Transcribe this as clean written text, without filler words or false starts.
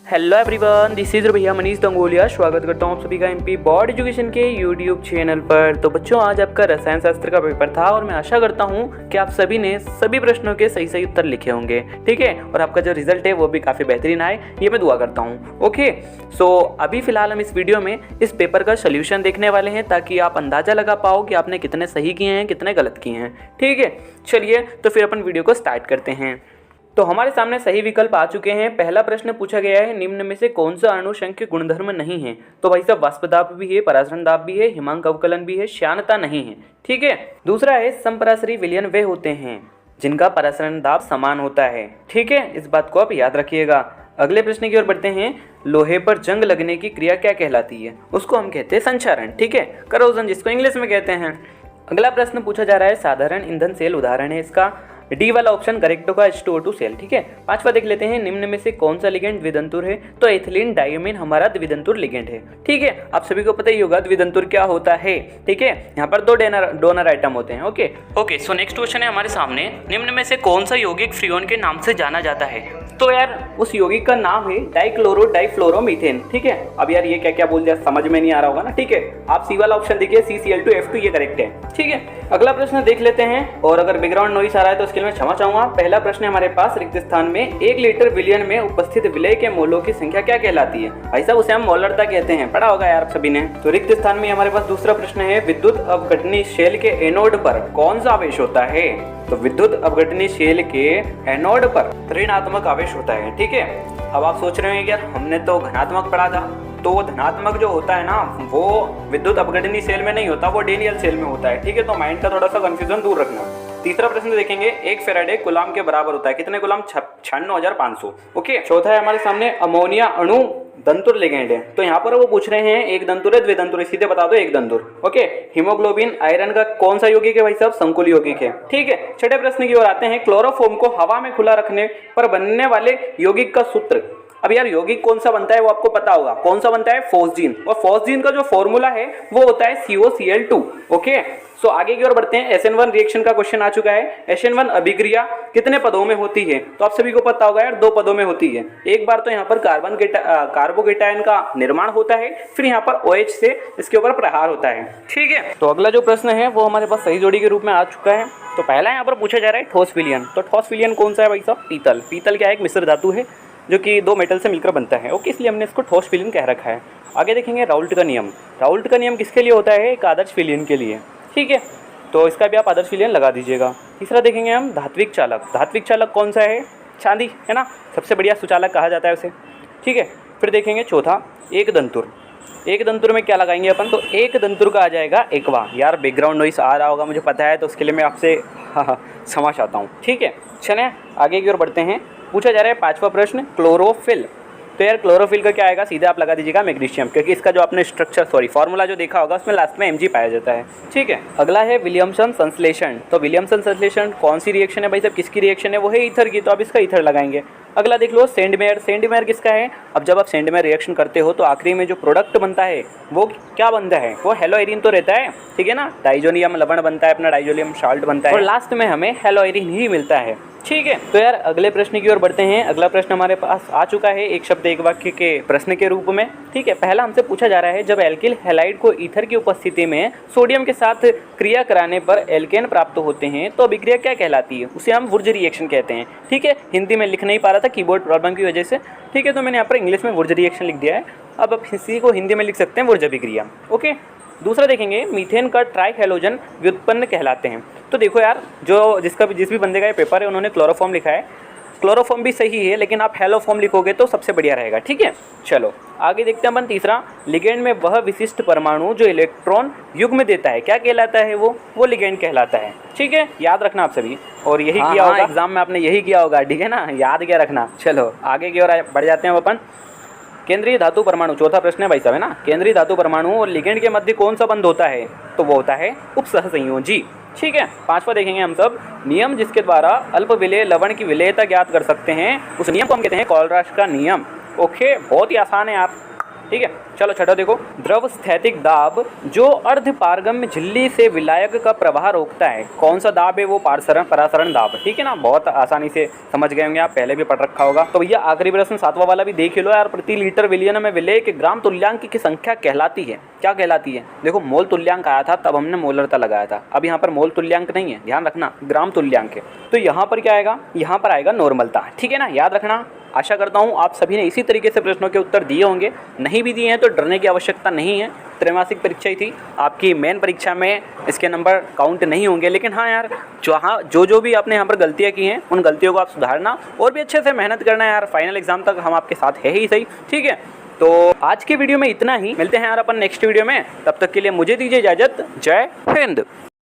Hello everyone, this is भैया मनीष दंगोलिया। स्वागत करता हूँ आप सभी का एमपी बोर्ड एजुकेशन के यूट्यूब चैनल पर। तो बच्चों, आज आपका रसायन शास्त्र का पेपर था और मैं आशा करता हूँ कि आप सभी ने सभी प्रश्नों के सही सही उत्तर लिखे होंगे। ठीक है, और आपका जो रिजल्ट है वो भी काफ़ी बेहतरीन आए, ये मैं दुआ करता हूँ। ओके, सो अभी फिलहाल हम इस वीडियो में इस पेपर का सोल्यूशन देखने वाले हैं ताकि आप अंदाज़ा लगा पाओ कि आपने कितने सही किए हैं, कितने गलत किए हैं। ठीक है, चलिए तो फिर अपन वीडियो को स्टार्ट करते हैं। तो हमारे सामने सही विकल्प आ चुके हैं। पहला प्रश्न पूछा गया है, निम्न में से कौन सा अणु संख्य गुणधर्म नहीं है? तो भाई साहब, वाष्पदाब भी है, परासरण दाब भी है, हिमांक अवकलन भी है, श्यानता नहीं है। ठीक है। दूसरा है, समपराशरी विलयन वे होते हैं जिनका परासरण दाब समान होता है। ठीक है, इस बात को आप याद रखिएगा। अगले प्रश्न की ओर बढ़ते हैं। लोहे पर जंग लगने की क्रिया क्या कहलाती है? उसको हम कहते हैं संक्षारण। ठीक है, करोजन जिसको इंग्लिश में कहते हैं। अगला प्रश्न पूछा जा रहा है, साधारण ईंधन सेल उदाहरण है इसका। डी वाला ऑप्शन करेक्ट होगा, H2O2 सेल। ठीक है। पांचवा देख लेते हैं, निम्न में से कौन सा लिगेंड द्विदंतुर है? तो एथिलीन डायमीन हमारा द्विदंतुर लिगेंड है। ठीक है, आप सभी को पता ही होगा द्विदंतुर क्या होता है। ठीक है, यहाँ पर दो डोनर आइटम होते हैं। ओके, सो नेक्स्ट क्वेश्चन है हमारे सामने, निम्न में से कौन सा यौगिक फ्रीऑन के नाम से जाना जाता है? तो यार, उस यौगिक का नाम है डाइक्लोरो डाइफ्लोरोमीथेन। ठीक है, अब यार ये क्या क्या बोल दिया, समझ में नहीं आ रहा होगा ना। ठीक है, आप सी वाला ऑप्शन देखिए, CCl2F2, ये करेक्ट है। ठीक है, अगला प्रश्न देख लेते हैं। और अगर बैकग्राउंड नॉइस आ रहा है तो इसके लिए मैं क्षमा चाहूंगा। पहला प्रश्न है हमारे पास, रिक्त स्थान में 1 लीटर विलयन में उपस्थित विलय के मोलों की संख्या क्या कहलाती है? भाई साहब, उसे हम मोलरता कहते हैं, पढ़ा होगा यार सभी ने। तो रिक्त स्थान में हमारे पास दूसरा प्रश्न है, विद्युत अपघटनी शेल के एनोड पर कौन सा आवेश होता है? तो विद्युत अपघटनी शेल के एनोड पर ऋणात्मक आवेश होता है। ठीक है, अब आप सोच रहे हैं यार हमने तो धनात्मक पढ़ा था, तो धनात्मक जो होता है ना वो विद्युत अपघटनी सेल में नहीं होता, वो डेनियल सेल में होता है। ठीक है, तो माइंड का थोड़ा सा कंफ्यूजन दूर रखना। तीसरा प्रश्न देखेंगे, 1 फेराडे कूलाम के बराबर होता है। कितने कूलाम? 96,500। ओके। चौथा है हमारे सामने, अमोनिया अणु दंतुर लिगेंड है। तो यहाँ पर वो पूछ रहे हैं एक दंतुर है द्विदंतुर है? सीधे बता दो, एक दंतुर। ओके। हीमोग्लोबिन आयरन का कौन सा यौगिक है भाई साहब? संकुल यौगिक है। ठीक है, छठे प्रश्न की ओर आते हैं, क्लोरोफॉर्म को हवा में खुला रखने पर बनने वाले यौगिक का सूत्र। अब यार यौगिक कौन सा बनता है वो आपको पता होगा। कौन सा बनता है? फोस्जीन। और फोस्जीन का जो फॉर्मूला है वो होता है COCl2। ओके, सो आगे की ओर बढ़ते हैं। SN1 रिएक्शन का क्वेश्चन आ चुका है। SN1 अभिक्रिया कितने पदों में होती है? तो आप सभी को पता होगा यार, 2 पदों में होती है। एक बार तो यहाँ पर कार्बोकेटायन का निर्माण होता है, फिर यहाँ पर OH से इसके ऊपर प्रहार होता है। ठीक है, तो अगला जो प्रश्न है वो हमारे पास सही जोड़ी के रूप में आ चुका है। तो पहला यहाँ पर पूछा जा रहा है ठोस विलयन। तो ठोस विलयन कौन सा है भाई साहब? पीतल। पीतल क्या है? एक मिश्र धातु है जो कि 2 मेटल से मिलकर बनता है। ओके, इसलिए हमने इसको ठोस विलयन कह रखा है। आगे देखेंगे राउल्ट का नियम। राउल्ट का नियम किसके लिए होता है? एक आदर्श विलयन के लिए। ठीक है, तो इसका भी आप आदर्श विलयन लगा दीजिएगा। तीसरा देखेंगे हम धात्विक चालक। धात्विक चालक कौन सा है? चांदी है ना, सबसे बढ़िया सुचालक कहा जाता है उसे। ठीक है, फिर देखेंगे चौथा, एक दंतुर। एक दंतुर में क्या लगाएंगे अपन? तो एक दंतुर का आ जाएगा एक्वा। यार बैकग्राउंड नॉइस आ रहा होगा, मुझे पता है, तो उसके लिए मैं आपसे क्षमा चाहता हूँ। ठीक है, चलें आगे की ओर बढ़ते हैं। पूछा जा रहा है पांचवा प्रश्न, क्लोरोफिल। तो यार क्लोरोफिल का क्या आएगा? सीधे आप लगा दीजिएगा मैग्नीशियम, क्योंकि इसका जो आपने फॉर्मूला जो देखा होगा उसमें लास्ट में Mg पाया जाता है। ठीक है, अगला है विलियमसन संश्लेषण। तो विलियमसन संश्लेषण कौन सी रिएक्शन है भाई साहब? किसकी रिएक्शन है? वो है ईथर की, तो आप इसका ईथर लगाएंगे। अगला देख लो, सेंडमेयर। सेंडमेयर किसका है? अब जब आप सेंडमेयर रिएक्शन करते हो तो आखिरी में जो प्रोडक्ट बनता है वो क्या बनता है? वो हेलोइरिन तो रहता है। ठीक है ना, डाइजोनियम लवण बनता है, अपना डाइजोनियम साल्ट बनता है, और लास्ट में हमें हेलोइरिन ही मिलता है। ठीक है, तो यार अगले प्रश्न की ओर बढ़ते हैं। अगला प्रश्न हमारे पास आ चुका है एक शब्द एक वाक्य के प्रश्न के रूप में। ठीक है, पहला हमसे पूछा जा रहा है, जब एल्किल हैलाइड को ईथर की उपस्थिति में सोडियम के साथ क्रिया कराने पर एल्केन प्राप्त होते हैं तो अभिक्रिया क्या कहलाती है? उसे हम वुर्ज रिएक्शन कहते हैं। ठीक है, हिंदी में लिख नहीं पा रहा था कीबोर्ड प्रॉब्लम की वजह से। ठीक है, तो मैंने यहाँ पर इंग्लिश में वुर्ज रिएक्शन लिख दिया है। अब आप इसी को हिंदी में लिख सकते हैं वुर्ज अभिक्रिया। ओके, दूसरा देखेंगे, मीथेन का ट्राई हैलोजन व्युत्पन्न कहलाते हैं। तो देखो यार, जिस भी बंदे का ये पेपर है उन्होंने क्लोरोफॉर्म लिखा है। क्लोरोफॉर्म भी सही है, लेकिन आप हेलोफॉर्म लिखोगे तो सबसे बढ़िया रहेगा। ठीक है, चलो आगे देखते हैं अपन। तीसरा, लिगेंड में वह विशिष्ट परमाणु जो इलेक्ट्रॉन युग्म देता है क्या कहलाता है? वो लिगेंड कहलाता है। ठीक है, याद रखना आप सभी, और यही किया होगा एग्जाम में, आपने यही किया होगा। ठीक है ना, याद क्या रखना। चलो आगे की ओर बढ़ जाते हैं अपन। केंद्रीय धातु परमाणु, चौथा प्रश्न है भाई साहब, है ना। केंद्रीय धातु परमाणु और लिगेंड के मध्य कौन सा बंध होता है? तो वो होता है उपसहसंयोजी। ठीक है, पांचवा देखेंगे हम सब, नियम जिसके द्वारा अल्प विलेय लवण की विलेयता ज्ञात कर सकते हैं, उस नियम को हम कहते हैं कॉलराश का नियम। ओके, बहुत ही आसान है यार। ठीक है। चलो छठा देखो, द्रव स्थैतिक दाब जो अर्ध पारगम्य झिल्ली से विलायक का प्रवाह रोकता है, कौन सा दाब है? वो परासरण दाब, ठीक है ना। बहुत आसानी से समझ गए होंगे, आप पहले भी पढ़ रखा होगा। तो भैया आखिरी प्रश्न 7वां वाला भी देख लो यार। प्रति लीटर विलयन में विलेय के ग्राम तुल्यांक की संख्या कहलाती है, क्या कहलाती है? देखो मोल तुल्यांक आया था तब हमने मोलरता लगाया था, अब यहाँ पर मोल तुल्यांक नहीं है, ध्यान रखना, ग्राम तुल्यांक है। तो यहाँ पर क्या आएगा? यहाँ पर आएगा नॉर्मलता, ठीक है ना, याद रखना। आशा करता हूँ आप सभी ने इसी तरीके से प्रश्नों के उत्तर दिए होंगे। नहीं भी दिए हैं तो डरने की आवश्यकता नहीं है, त्रैमासिक परीक्षा ही थी, आपकी मेन परीक्षा में इसके नंबर काउंट नहीं होंगे। लेकिन हाँ यार, जो भी आपने यहाँ पर गलतियाँ की हैं उन गलतियों को आप सुधारना और भी अच्छे से मेहनत करना यार। फाइनल एग्जाम तक हम आपके साथ है ही सही, ठीक है। तो आज के वीडियो में इतना ही, मिलते हैं यार अपन नेक्स्ट वीडियो में, तब तक के लिए मुझे दीजिए इजाज़त। जय हिंद।